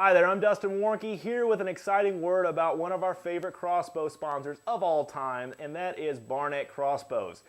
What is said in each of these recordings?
Hi there, I'm Dustin Warncke here with an exciting word about one of our favorite crossbow sponsors of all time, and that is Barnett Crossbows.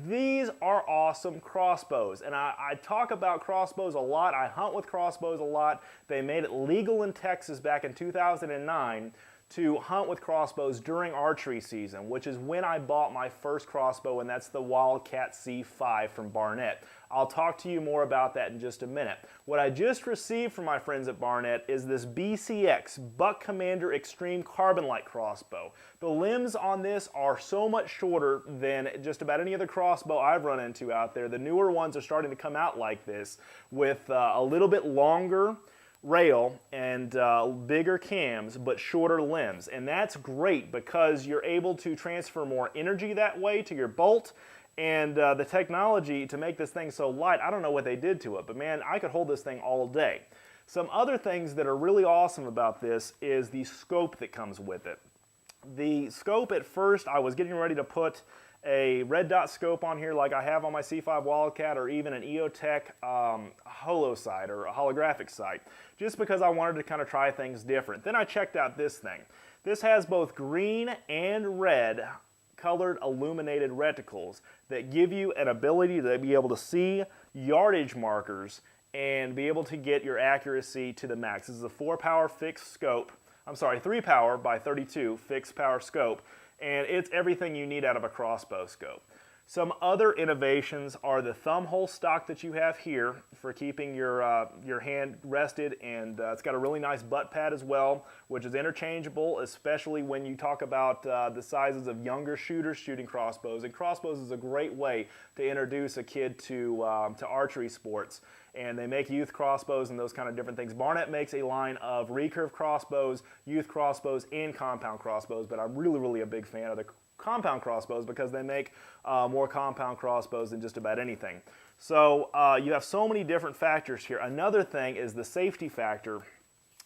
These are awesome crossbows, and I talk about crossbows a lot. I hunt with crossbows a lot. They made it legal in Texas back in 2009 to hunt with crossbows during archery season, which is when I bought my first crossbow, and that's the Wildcat C5 from Barnett. I'll talk to you more about that in just a minute. What I just received from my friends at Barnett is this BCX Buck Commander Extreme Carbon Light crossbow. The limbs on this are so much shorter than just about any other crossbow I've run into out there. The newer ones are starting to come out like this with a little bit longer rail and bigger cams but shorter limbs, and that's great because you're able to transfer more energy that way to your bolt. And the technology to make this thing so light, I don't know what they did to it, but man, I could hold this thing all day. Some other things that are really awesome about this is the scope that comes with it. The scope, at first I was getting ready to put a red dot scope on here like I have on my C5 Wildcat, or even an EOTech holo sight or a holographic sight, just because I wanted to kind of try things different. Then I checked out this thing. This has both green and red colored illuminated reticles that give you an ability to be able to see yardage markers and be able to get your accuracy to the max. This is a 4-power fixed scope. I'm sorry, 3-power by 32 fixed power scope, and it's everything you need out of a crossbow scope. Some other innovations are the thumb hole stock that you have here for keeping your hand rested, and it's got a really nice butt pad as well, which is interchangeable, especially when you talk about the sizes of younger shooters shooting crossbows. And crossbows is a great way to introduce a kid to archery sports. And they make youth crossbows and those kind of different things. Barnett makes a line of recurve crossbows, youth crossbows, and compound crossbows, but I'm really a big fan of the compound crossbows because they make more compound crossbows than just about anything. So you have so many different factors here. Another thing is the safety factor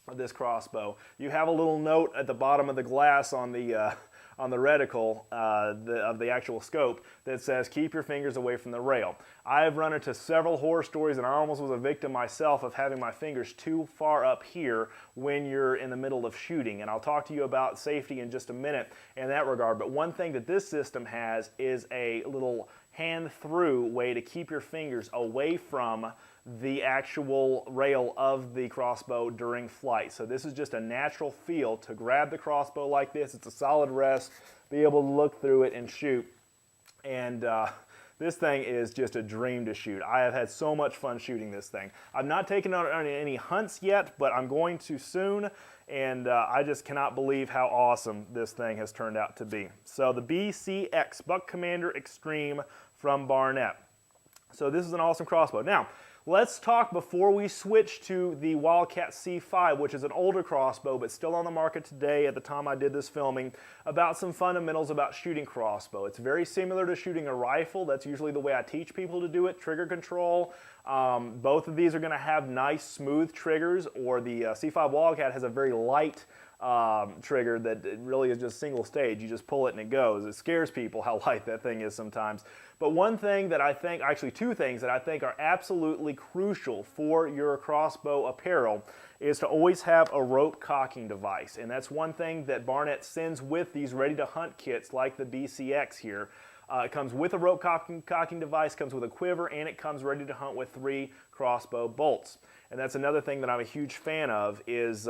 of this crossbow. You have a little note at the bottom of the glass on the reticle of the actual scope that says, keep your fingers away from the rail. I've run into several horror stories, and I almost was a victim myself of having my fingers too far up here when you're in the middle of shooting, and I'll talk to you about safety in just a minute in that regard. But one thing that this system has is a little hand-through way to keep your fingers away from the actual rail of the crossbow during flight. So this is just a natural feel to grab the crossbow like this. It's a solid rest, be able to look through it and shoot. And this thing is just a dream to shoot. I have had so much fun shooting this thing. I've not taken on any hunts yet, but I'm going to soon, and I just cannot believe how awesome this thing has turned out to be. So the BCX Buck Commander Extreme from Barnett. So this is an awesome crossbow. Now, let's talk before we switch to the Wildcat C5, which is an older crossbow but still on the market today at the time I did this filming, about some fundamentals about shooting crossbow. It's very similar to shooting a rifle. That's usually the way I teach people to do it. Trigger control. Both of these are going to have nice smooth triggers, or the C5 Wildcat has a very light trigger that it really is just single stage. You just pull it and it goes. It scares people how light that thing is sometimes. But one thing that I think, actually two things that I think are absolutely crucial for your crossbow apparel is to always have a rope cocking device. And that's one thing that Barnett sends with these ready-to-hunt kits like the BCX here. It comes with a rope cocking device, comes with a quiver, and it comes ready to hunt with 3 crossbow bolts. And that's another thing that I'm a huge fan of is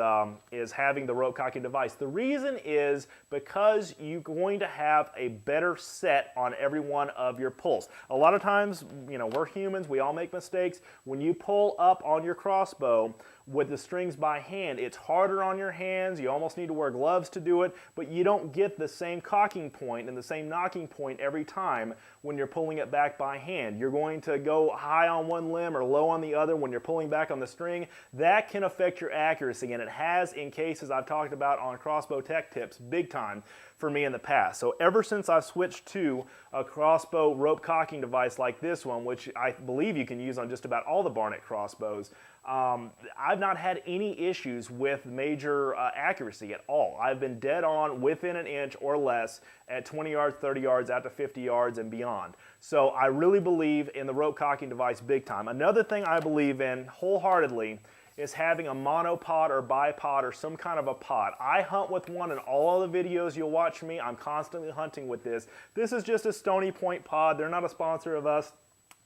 having the rope cocking device. The reason is because you're going to have a better set on every one of your pulls. A lot of times, you know, we're humans, we all make mistakes. When you pull up on your crossbow with the strings by hand, it's harder on your hands. You almost need to wear gloves to do it, but you don't get the same cocking point and the same knocking point every time when you're pulling it back by hand. You're going to go high on one limb or low on the other when you're pulling back on the string. That can affect your accuracy, and it has in cases I've talked about on Crossbow Tech Tips big time for me in the past. So ever since I've switched to a crossbow rope cocking device like this one, which I believe you can use on just about all the Barnett crossbows, I've not had any issues with major accuracy at all. I've been dead on within an inch or less at 20 yards, 30 yards, out to 50 yards and beyond. So I really believe in the rope cocking device big time. Another thing I believe in wholeheartedly is having a monopod or bipod or some kind of a pod. I hunt with one in all of the videos you'll watch me. I'm constantly hunting with this. This is just a Stony Point pod. They're not a sponsor of us.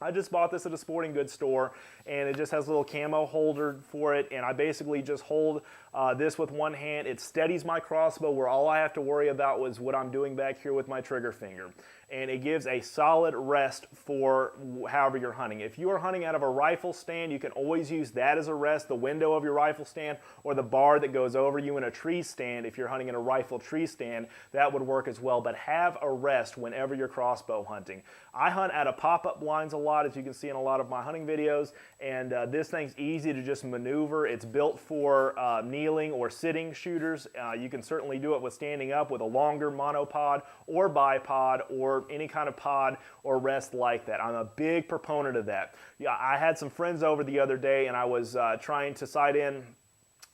I just bought this at a sporting goods store, and it just has a little camo holder for it, and I basically just hold this with one hand. It steadies my crossbow, where all I have to worry about was what I'm doing back here with my trigger finger. And it gives a solid rest for however you're hunting. If you are hunting out of a rifle stand, you can always use that as a rest, the window of your rifle stand, or the bar that goes over you in a tree stand. If you're hunting in a rifle tree stand, that would work as well, but have a rest whenever you're crossbow hunting. I hunt out of pop-up blinds a lot, as you can see in a lot of my hunting videos, and this thing's easy to just maneuver. It's built for kneeling or sitting shooters. You can certainly do it with standing up with a longer monopod or bipod or any kind of pod or rest like that. I'm a big proponent of that. Yeah, I had some friends over the other day, and I was trying to sight in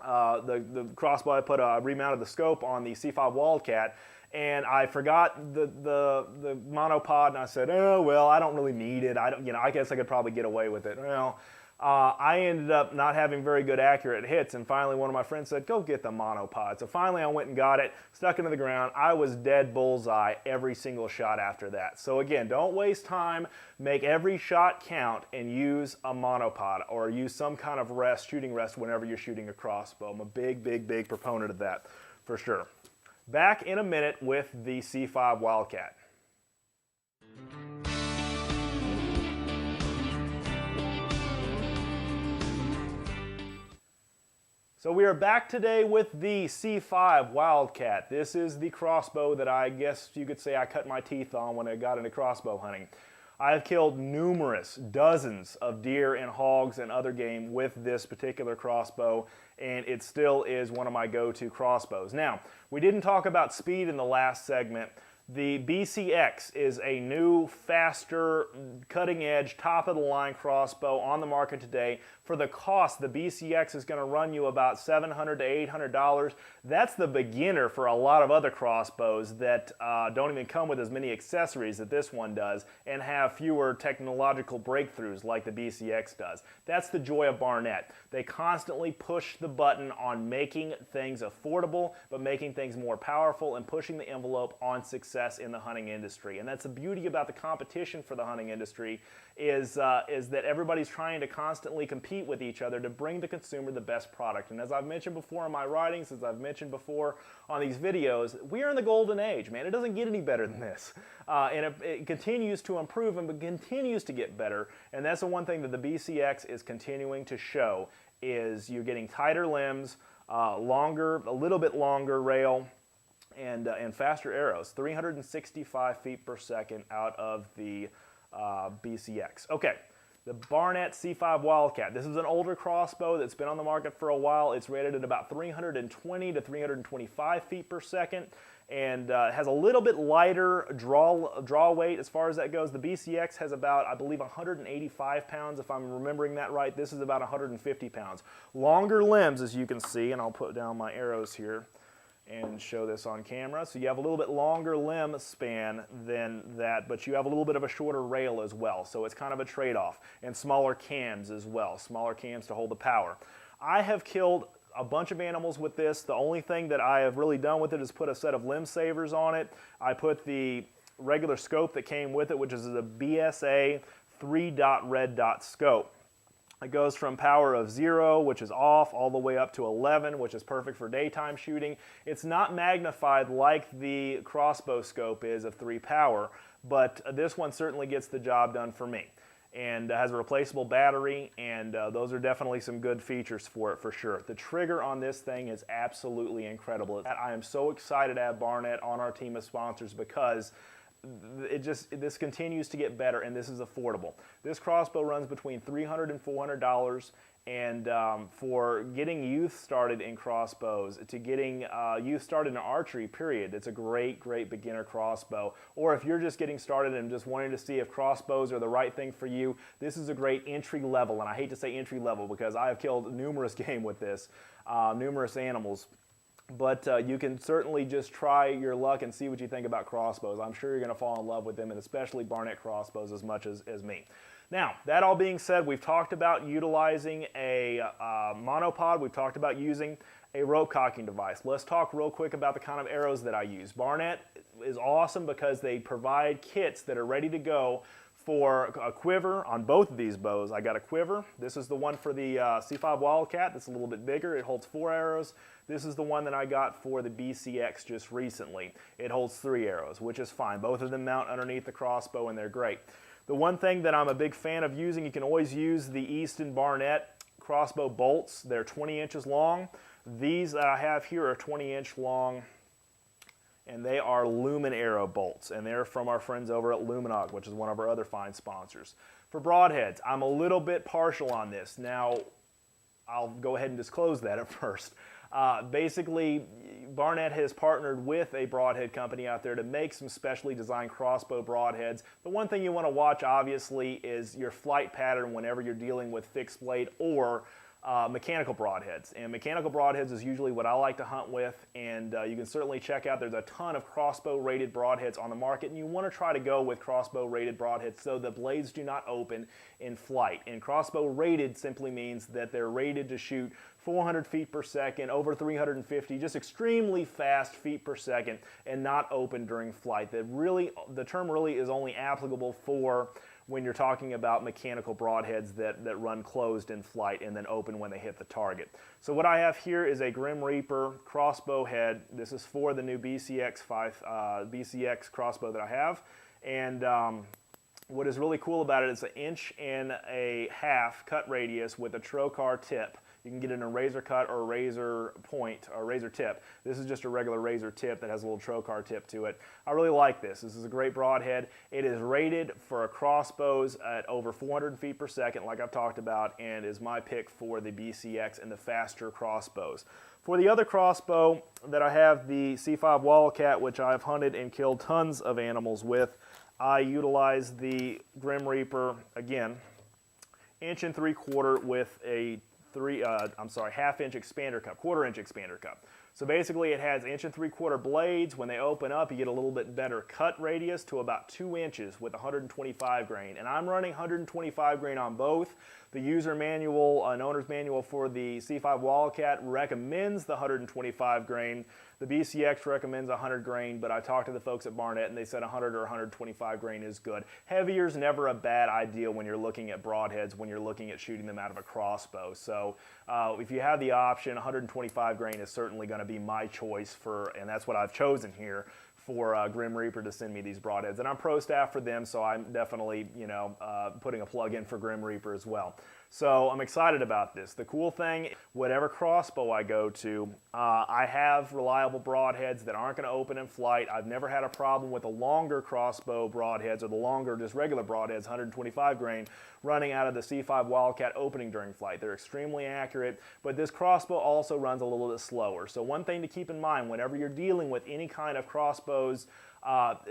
the crossbow. I remounted the scope on the C5 Wildcat, and I forgot the monopod, and I said, oh, well, I don't really need it. I guess I could probably get away with it. Well, I ended up not having very good accurate hits, and finally one of my friends said, go get the monopod. So finally I went and got it, stuck into the ground. I was dead bullseye every single shot after that. So again, don't waste time. Make every shot count and use a monopod or use some kind of rest, shooting rest, whenever you're shooting a crossbow. I'm a big proponent of that for sure. Back in a minute with the C5 Wildcat. So we are back today with the C5 Wildcat. This is the crossbow that I guess you could say I cut my teeth on when I got into crossbow hunting. I have killed dozens of deer and hogs and other game with this particular crossbow, and it still is one of my go-to crossbows. Now, we didn't talk about speed in the last segment. The BCX is a new, faster, cutting-edge, top-of-the-line crossbow on the market today. For the cost, the BCX is going to run you about $700 to $800. That's the beginner for a lot of other crossbows that don't even come with as many accessories that this one does and have fewer technological breakthroughs like the BCX does. That's the joy of Barnett. They constantly push the button on making things affordable, but making things more powerful and pushing the envelope on success in the hunting industry. And that's the beauty about the competition for the hunting industry is that everybody's trying to constantly compete with each other to bring the consumer the best product. And as I've mentioned before in my writings, as I've mentioned before on these videos, we are in the golden age, man. It doesn't get any better than this. And it continues to improve and continues to get better. And that's the one thing that the BCX is continuing to show is you're getting tighter limbs, a little bit longer rail, and faster arrows, 365 feet per second out of the BCX. Okay, the Barnett C5 Wildcat. This is an older crossbow that's been on the market for a while. It's rated at about 320 to 325 feet per second, and has a little bit lighter draw weight as far as that goes. The BCX has about, I believe, 185 pounds, if I'm remembering that right. This is about 150 pounds. Longer limbs, as you can see, and I'll put down my arrows here and show this on camera. So you have a little bit longer limb span than that, but you have a little bit of a shorter rail as well. So it's kind of a trade-off. And smaller cams as well, smaller cams to hold the power. I have killed a bunch of animals with this. The only thing that I have really done with it is put a set of limb savers on it. I put the regular scope that came with it, which is a BSA 3-dot red dot scope. It goes from power of 0, which is off, all the way up to 11, which is perfect for daytime shooting. It's not magnified like the crossbow scope is of 3 power, but this one certainly gets the job done for me. And has a replaceable battery, and those are definitely some good features for it for sure. The trigger on this thing is absolutely incredible. I am so excited to have Barnett on our team of sponsors because this continues to get better, and this is affordable. This crossbow runs between $300 and $400, and for getting youth started in crossbows, to getting youth started in archery, period, it's a great beginner crossbow. Or if you're just getting started and just wanting to see if crossbows are the right thing for you, this is a great entry level, and I hate to say entry level because I have killed numerous game with this, numerous animals. But you can certainly just try your luck and see what you think about crossbows. I'm sure you're going to fall in love with them, and especially Barnett Crossbows as much as me. Now, that all being said, we've talked about utilizing a monopod. We've talked about using a rope cocking device. Let's talk real quick about the kind of arrows that I use. Barnett is awesome because they provide kits that are ready to go for a quiver on both of these bows. I got a quiver. This is the one for the C5 Wildcat. That's a little bit bigger. It holds 4 arrows. This is the one that I got for the BCX just recently. It holds 3 arrows, which is fine. Both of them mount underneath the crossbow, and they're great. The one thing that I'm a big fan of using, you can always use the Easton Barnett crossbow bolts. They're 20 inches long. These that I have here are 20-inch long, and they are LumenArrow bolts, and they're from our friends over at Lumenok, which is one of our other fine sponsors. For broadheads, I'm a little bit partial on this. Now, I'll go ahead and disclose that at first. Basically, Barnett has partnered with a broadhead company out there to make some specially designed crossbow broadheads. The one thing you want to watch, obviously, is your flight pattern whenever you're dealing with fixed blade or mechanical broadheads. And mechanical broadheads is usually what I like to hunt with, and you can certainly check out, there's a ton of crossbow rated broadheads on the market, and you want to try to go with crossbow rated broadheads so the blades do not open in flight. And crossbow rated simply means that they're rated to shoot 400 feet per second, over 350, just extremely fast feet per second, and not open during flight. The term really is only applicable for when you're talking about mechanical broadheads that run closed in flight and then open when they hit the target. So what I have here is a Grim Reaper crossbow head. This is for the new BCX crossbow that I have. And what is really cool about it is 1.5 inch cut radius with a trocar tip. You can get it in a razor cut or a razor point or razor tip. This is just a regular razor tip that has a little trocar tip to it. I really like this. This is a great broadhead. It is rated for crossbows at over 400 feet per second, like I've talked about, and is my pick for the BCX and the faster crossbows. For the other crossbow that I have, the C5 Wildcat, which I've hunted and killed tons of animals with, I utilize the Grim Reaper, again, 1.75 inch with a 1/2 inch expander cup, 1/4 inch expander cup. So basically it has 1.75 inch blades. When they open up, you get a little bit better cut radius to about 2 inches with 125 grain. And I'm running 125 grain on both. The user manual, an owner's manual for the C5 Wildcat recommends the 125 grain. The BCX recommends 100 grain, but I talked to the folks at Barnett and they said 100 or 125 grain is good. Heavier is never a bad idea when you're looking at broadheads, when you're looking at shooting them out of a crossbow. So if you have the option, 125 grain is certainly going to be my choice for, and that's what I've chosen here, for Grim Reaper to send me these broadheads. And I'm pro staff for them, so I'm definitely, putting a plug in for Grim Reaper as well. So I'm excited about this. The cool thing, whatever crossbow I go to, I have reliable broadheads that aren't going to open in flight. I've never had a problem with the longer crossbow broadheads or the longer just regular broadheads, 125 grain, running out of the C5 Wildcat opening during flight. They're extremely accurate, but this crossbow also runs a little bit slower. So one thing to keep in mind whenever you're dealing with any kind of crossbows,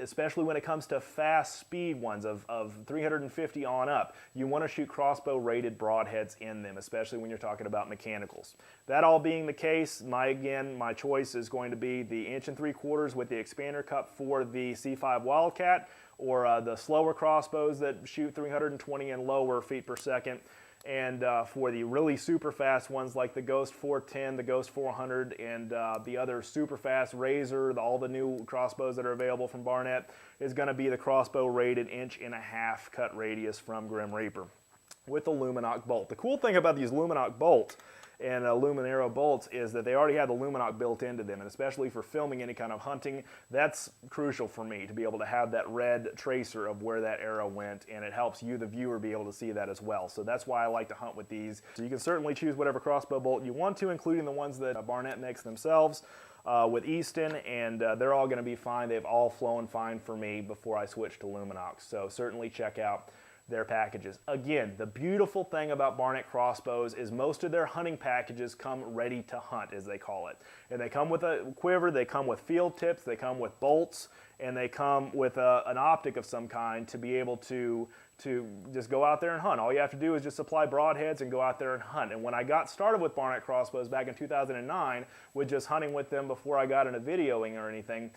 especially when it comes to fast speed ones of 350 on up, you want to shoot crossbow rated broadheads in them, especially when you're talking about mechanicals. That all being the case, my choice is going to be the 1.75 inch with the expander cup for the C5 Wildcat, or the slower crossbows that shoot 320 and lower feet per second. And for the really super fast ones like the Ghost 410, the Ghost 400, and the other super fast Razor, all the new crossbows that are available from Barnett, is going to be the crossbow rated 1.5 inch cut radius from Grim Reaper with the Lumenok bolt. The cool thing about these Lumenok bolts and LumenArrow bolts is that they already have the Lumenok built into them, and especially for filming any kind of hunting, that's crucial for me to be able to have that red tracer of where that arrow went, and it helps you, the viewer, be able to see that as well. So that's why I like to hunt with these. So you can certainly choose whatever crossbow bolt you want to, including the ones that Barnett makes themselves with Easton, and they're all going to be fine. They've all flown fine for me before I switched to Lumenok. So certainly check out their packages. Again, the beautiful thing about Barnett Crossbows is most of their hunting packages come ready to hunt, as they call it. And they come with a quiver, they come with field tips, they come with bolts, and they come with an optic of some kind to be able to just go out there and hunt. All you have to do is just supply broadheads and go out there and hunt. And when I got started with Barnett Crossbows back in 2009, with just hunting with them before I got into videoing or anything,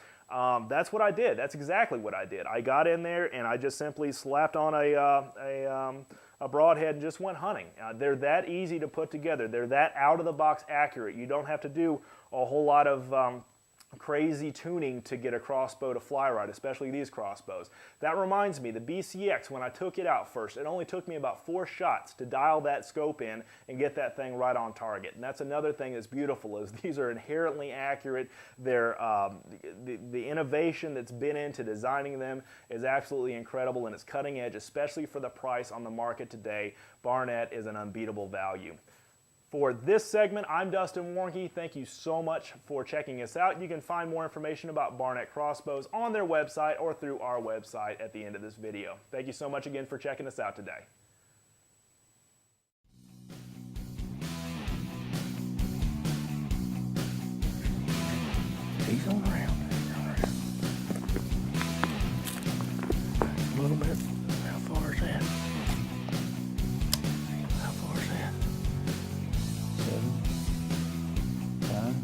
that's what I did. That's exactly what I did. I got in there and I just simply slapped on a broadhead and just went hunting. They're that easy to put together. They're that out-of-the-box accurate. You don't have to do a whole lot of crazy tuning to get a crossbow to fly right, especially these crossbows. That reminds me, the BCX, when I took it out first, it only took me about 4 shots to dial that scope in and get that thing right on target. And that's another thing that's beautiful, is these are inherently accurate. They're, the innovation that's been into designing them is absolutely incredible, and it's cutting edge, especially for the price on the market today. Barnett is an unbeatable value. For this segment, I'm Dustin Warncke. Thank you so much for checking us out. You can find more information about Barnett Crossbows on their website or through our website at the end of this video. Thank you so much again for checking us out today. He's on around. A little bit. How far is that? How far is that? 7, 9.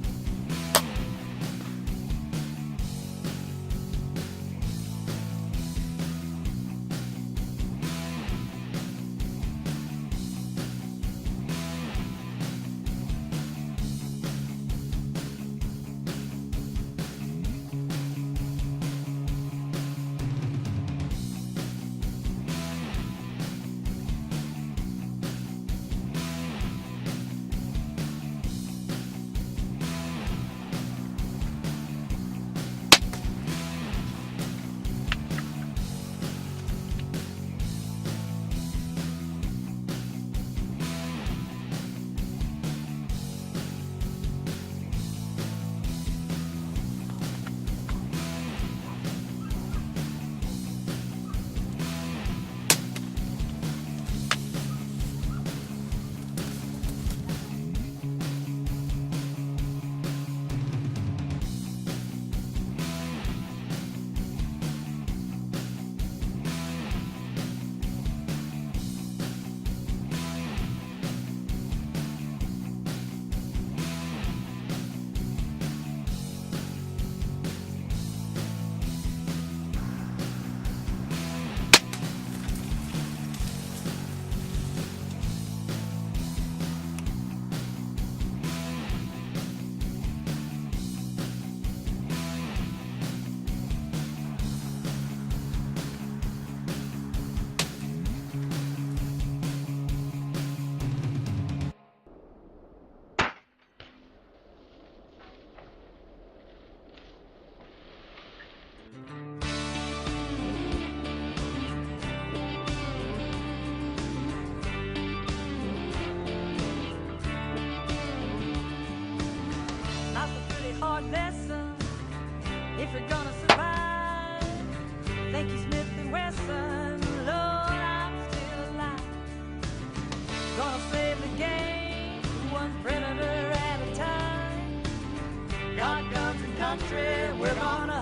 If you're gonna survive, thank you, Smith and Wesson. Lord, I'm still alive. Gonna save the game, one predator at a time. God, guns, and country, we're gonna